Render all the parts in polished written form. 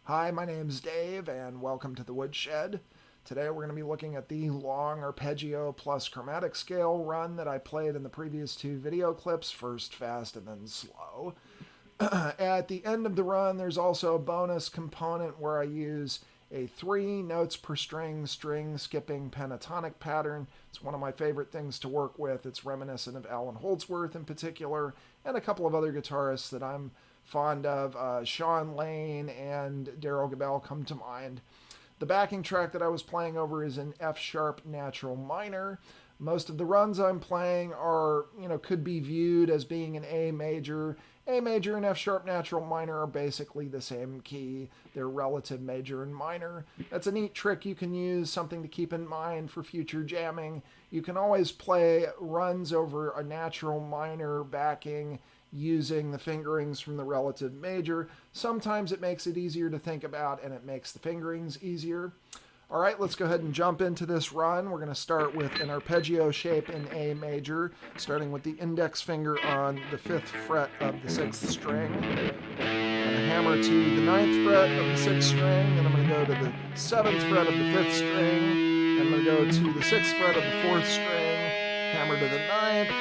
Hi, my name's Dave, and welcome to the Woodshed. Today we're going to be looking at the long arpeggio plus chromatic scale run that I played in the previous two video clips, first fast and then slow. At the end of the run, there's also a bonus component where I use a 3 notes per string skipping pentatonic pattern. It's one of my favorite things to work with. It's reminiscent of Alan Holdsworth in particular, and a couple of other guitarists that I'm fond of. Sean Lane and Daryl Gabell come to mind. The backing track that I was playing over is in F sharp natural minor. Most of the runs I'm playing are, could be viewed as being in A major. A major and F sharp natural minor are basically the same key. They're relative major and minor. That's a neat trick you can use, something to keep in mind for future jamming. You can always play runs over a natural minor backing using the fingerings from the relative major. Sometimes it makes it easier to think about and it makes the fingerings easier. All right, let's go ahead and jump into this run. We're going to start with an arpeggio shape in A major, starting with the index finger on the 5th fret of the 6th string. I'm going to hammer to the 9th fret of the 6th string, and I'm going to go to the 7th fret of the 5th string, and I'm going to go to the 6th fret of the 4th string, hammer to the 9th,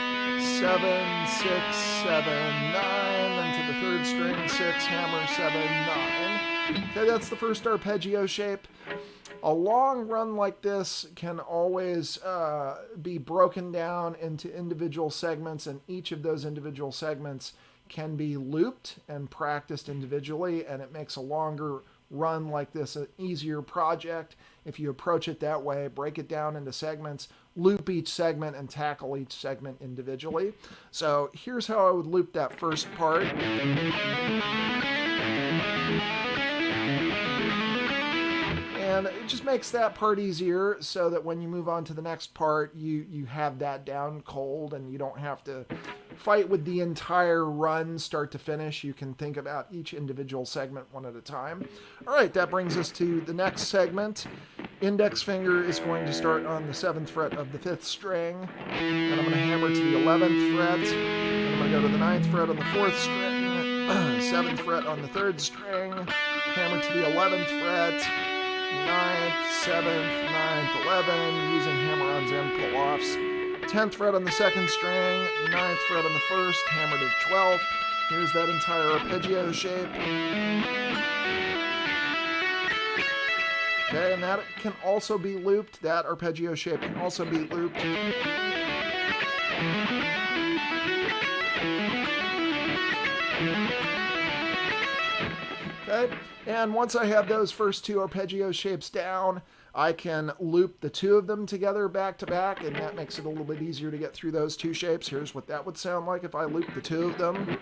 7, 6, 7, 9, then to the 3rd string, 6, hammer, 7, 9. Okay, that's the first arpeggio shape. A long run like this can always be broken down into individual segments, and each of those individual segments can be looped and practiced individually, and it makes a longer run like this an easier project if you approach it that way. Break it down into segments, loop each segment, and tackle each segment individually. So here's how I would loop that first part. And it just makes that part easier so that when you move on to the next part, you have that down cold and you don't have to fight with the entire run start to finish. You can think about each individual segment one at a time. All right, that brings us to the next segment. Index finger is going to start on the 7th fret of the 5th string, and I'm going to hammer to the 11th fret, and I'm going to go to the 9th fret on the 4th string, 7th fret on the 3rd string, hammer to the 11th fret, 9th, 7th, 9th, 11, using hammer-ons and pull-offs. 10th fret on the 2nd string, 9th fret on the 1st, hammer to the 12th. Here's that entire arpeggio shape. Okay, and that can also be looped. That arpeggio shape can also be looped. Okay, and once I have those first two arpeggio shapes down, I can loop the two of them together back to back, and that makes it a little bit easier to get through those two shapes. Here's what that would sound like if I looped the two of them.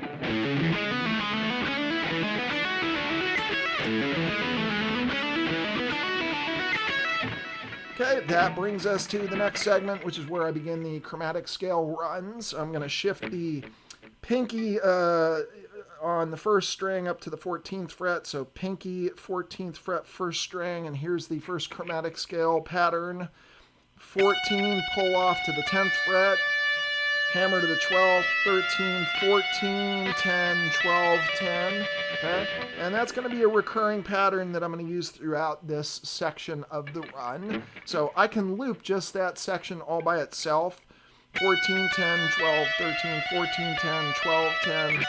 Okay, that brings us to the next segment, which is where I begin the chromatic scale runs. I'm going to shift the pinky on the 1st string up to the 14th fret, so pinky, 14th fret, 1st string, and here's the first chromatic scale pattern. 14, pull off to the 10th fret, hammer to the 12th, 13, 14, 10, 12, 10, okay? And that's going to be a recurring pattern that I'm going to use throughout this section of the run. So I can loop just that section all by itself. 14, 10, 12, 13, 14, 10, 12, 10.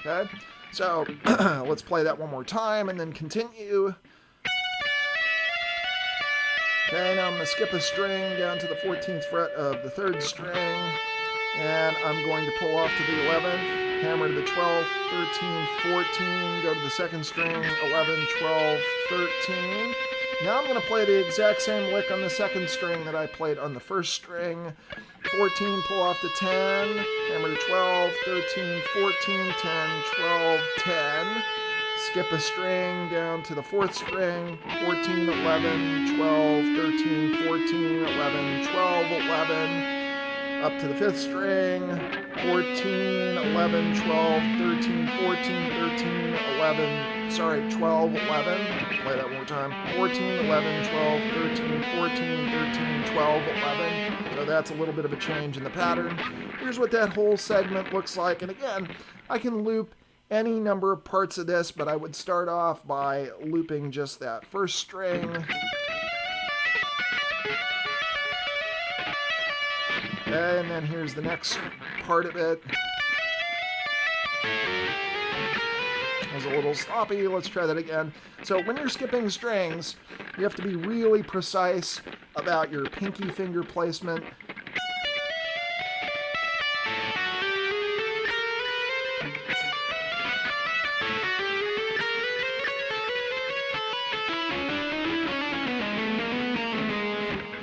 Okay, so let's play that one more time and then continue. Okay, now I'm going to skip a string down to the 14th fret of the 3rd string, and I'm going to pull off to the 11th, hammer to the 12th, 13, 14, go to the 2nd string, 11, 12, 13. Now I'm going to play the exact same lick on the 2nd string that I played on the 1st string. 14, pull off to 10, hammer to 12, 13, 14, 10, 12, 10. Skip a string down to the 4th string, 14, 11, 12, 13, 14, 11, 12, 11. up to the 5th string, 14, 11, 12, 13, 14, 13, 11, sorry, 12, 11, play that one more time, 14, 11, 12, 13, 14, 13, 12, 11, so that's a little bit of a change in the pattern. Here's what that whole segment looks like, and again, I can loop any number of parts of this, but I would start off by looping just that first string. Okay, and then here's the next part of it. That was a little sloppy. Let's try that again. So when you're skipping strings, you have to be really precise about your pinky finger placement.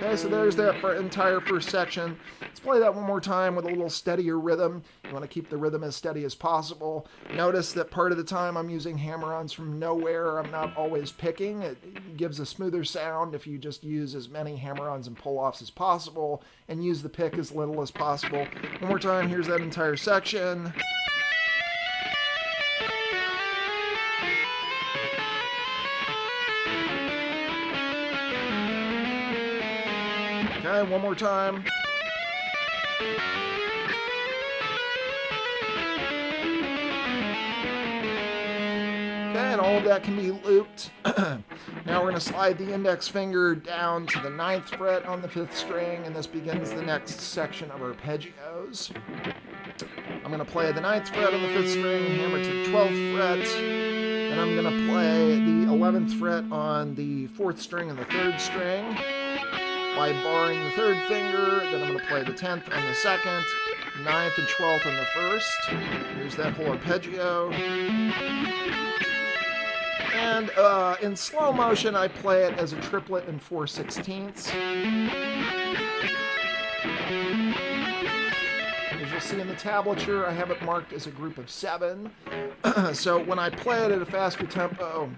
Okay, so there's that entire first section. Let's play that one more time with a little steadier rhythm. You want to keep the rhythm as steady as possible. Notice that part of the time I'm using hammer-ons from nowhere. I'm not always picking. It gives a smoother sound if you just use as many hammer-ons and pull-offs as possible and use the pick as little as possible. One more time, here's that entire section. Okay, one more time. Okay, and all of that can be looped. Now we're going to slide the index finger down to the 9th fret on the 5th string, and this begins the next section of arpeggios. I'm going to play the 9th fret on the 5th string and hammer to the 12th fret. And I'm going to play the 11th fret on the 4th string and the 3rd string by barring the 3rd finger. Then I'm going to play the 10th on the 2nd, 9th and 12th on the 1st. Here's that whole arpeggio. And in slow motion, I play it as a triplet in 4/16. As you'll see in the tablature, I have it marked as a group of 7. So when I play it at a faster tempo,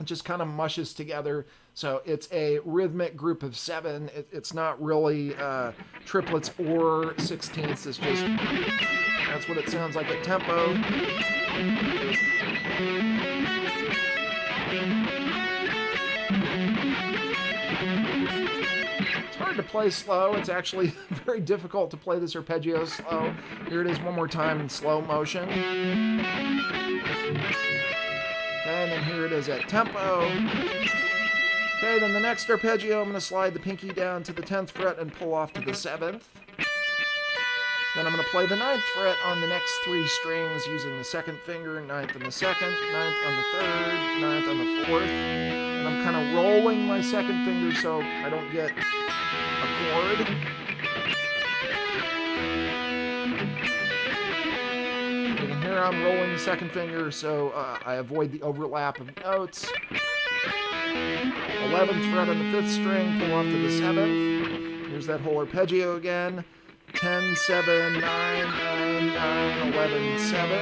it just kind of mushes together. So it's a rhythmic group of 7. It's not really triplets or 16ths. It's just, that's what it sounds like at tempo. It's hard to play slow. It's actually very difficult to play this arpeggio slow. Here it is one more time in slow motion. Okay, and then here it is at tempo. Okay, then the next arpeggio, I'm going to slide the pinky down to the 10th fret and pull off to the 7th. Then I'm going to play the 9th fret on the next 3 strings using the 2nd finger, 9th on the 2nd, 9th on the 3rd, 9th on the 4th. And I'm kind of rolling my 2nd finger so I don't get a chord. And here I'm rolling the 2nd finger so I avoid the overlap of notes. 11th fret on the 5th string, pull off to the 7th. Here's that whole arpeggio again. 10, 7, 9, 9, 9, 11, 7.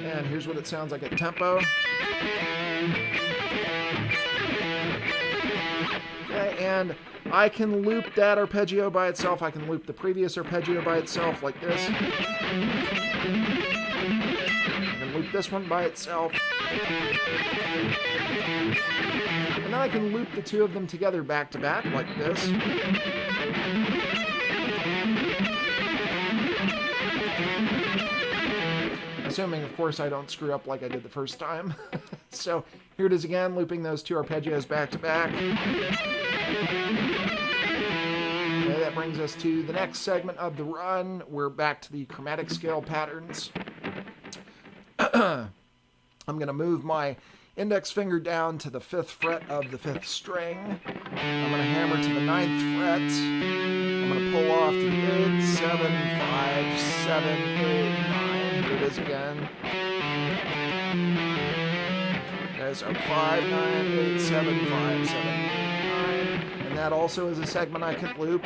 And here's what it sounds like at tempo. Okay, and I can loop that arpeggio by itself. I can loop the previous arpeggio by itself like this. I can loop this one by itself. And then I can loop the 2 of them together back to back like this. Assuming, of course, I don't screw up like I did the first time. So here it is again, looping those 2 arpeggios back to back. Okay, that brings us to the next segment of the run. We're back to the chromatic scale patterns. I'm going to move my index finger down to the 5th fret of the 5th string. I'm going to hammer to the 9th fret. I'm going to pull off to the 8, 7, 5, 7, 8, 9. Here it is again. Okay, so 5, 9, 8, 7, 5, 7, 8, 9. And that also is a segment I can loop.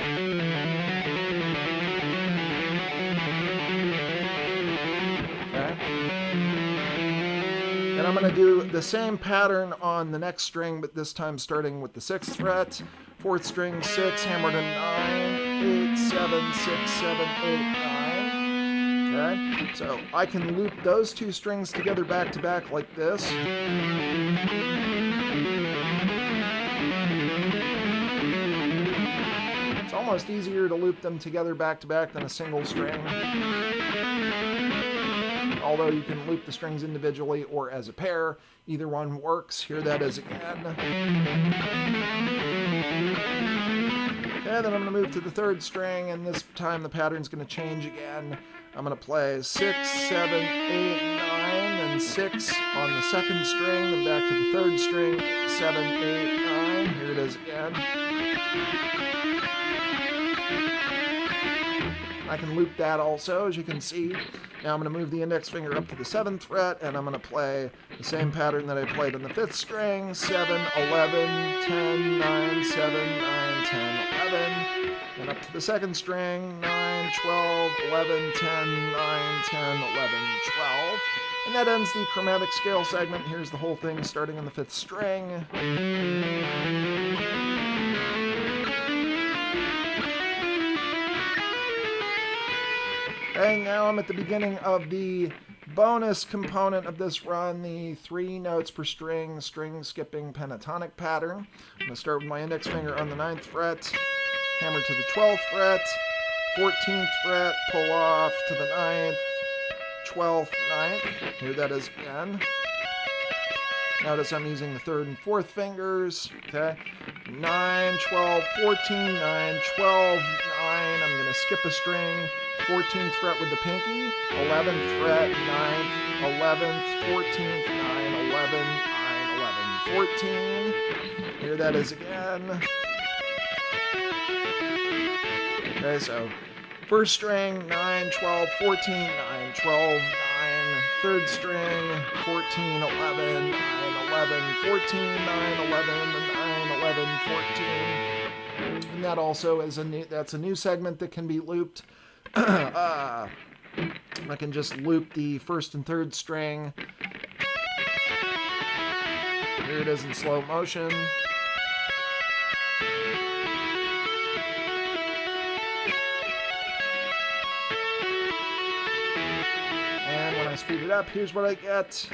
And I'm going to do the same pattern on the next string, but this time starting with the 6th fret. 4th string, 6, hammer to 9. 8, 7, 6, 7, 8, 9. Okay, so I can loop those two strings together back to back like this. It's almost easier to loop them together back to back than a single string. Although you can loop the strings individually or as a pair. Either one works. Here that is again. Okay, then I'm going to move to the third string, and this time the pattern's going to change again. I'm going to play 6, 7, 8, 9, and 6 on the second string, then back to the third string, 7, 8, 9. Here it is again. I can loop that also, as you can see. Now I'm going to move the index finger up to the 7th fret, and I'm going to play the same pattern that I played on the 5th string, 7, 11, 10, 9, 7, 9, 10, 11. And up to the 2nd string, 9, 12, 11, 10, 9, 10, 11, 12. And that ends the chromatic scale segment. Here's the whole thing starting on the 5th string. Okay, now I'm at the beginning of the bonus component of this run, the 3 notes per string, string skipping pentatonic pattern. I'm going to start with my index finger on the 9th fret, hammer to the 12th fret, 14th fret, pull off to the 9th, 12th, 9th. Here that is again. Notice I'm using the 3rd and 4th fingers. Okay, 9, 12, 14, 9, 12, 9. I'm going to skip a string. 14th fret with the pinky, 11th fret, 9th, 11th, 14th, 9, 11, 9, 11, 14. Here that is again. Okay, so first string, 9, 12, 14, 9, 12, 9. Third string, 14, 11, 9, 11, 14, 9, 11, 9, 11, 14. And that also is that's a new segment that can be looped. I can just loop the 1st and 3rd string. Here it is in slow motion. And when I speed it up, here's what I get.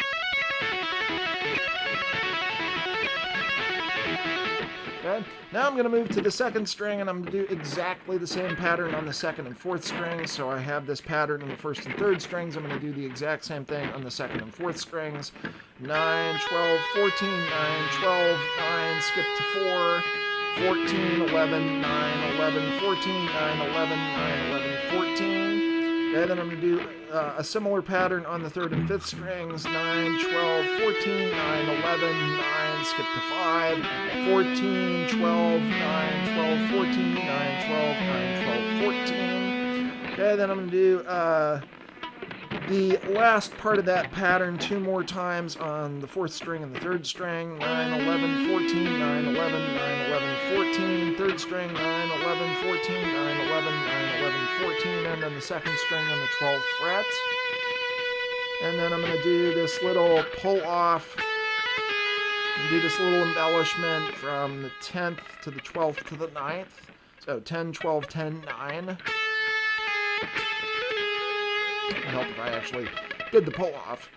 Okay, now I'm going to move to the 2nd string, and I'm going to do exactly the same pattern on the 2nd and 4th strings. So I have this pattern on the 1st and 3rd strings. I'm going to do the exact same thing on the 2nd and 4th strings. 9, 12, 14, 9, 12, 9, skip to 4, 14, 11, 9, 11, 14, 9, 11, 9, 11, 14. Okay, then I'm going to do a similar pattern on the 3rd and 5th strings. 9, 12, 14, 9, 11, 9, skip to 5, 14, 12, 9, 12, 14, 9, 12, 9, 12, 14. Okay, then I'm going to do the last part of that pattern 2 more times on the 4th string and the 3rd string. 9, 11, 14, 9, 11, 9, 11, 14. 3rd string, 9, 11, 14, 9, 11, 9, 11, 14. And then the 2nd string on the 12th fret. And then I'm going to do this little pull off. And do this little embellishment from the 10th to the 12th to the 9th. So 10, 12, 10, 9. It'd help if I actually did the pull off.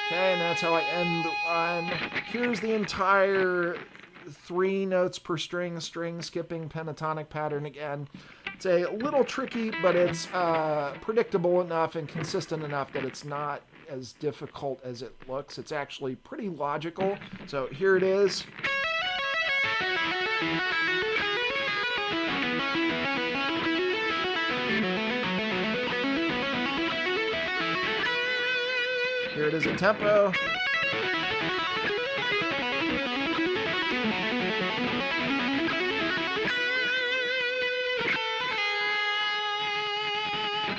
Okay, and that's how I end the run. Here's the entire 3 notes per string, string skipping pentatonic pattern again. It's a little tricky, but it's predictable enough and consistent enough that it's not as difficult as it looks. It's actually pretty logical. So here it is. Here it is in tempo.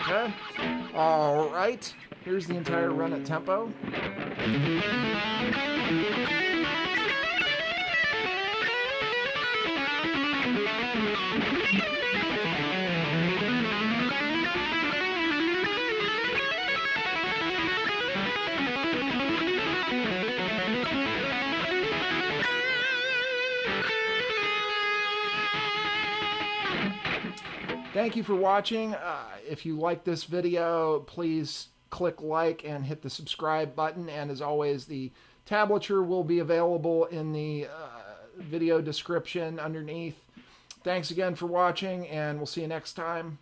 Okay. All right. Here's the entire run at tempo. Thank you for watching. If you like this video, please click like and hit the subscribe button. And as always, the tablature will be available in the video description underneath. Thanks again for watching, and we'll see you next time.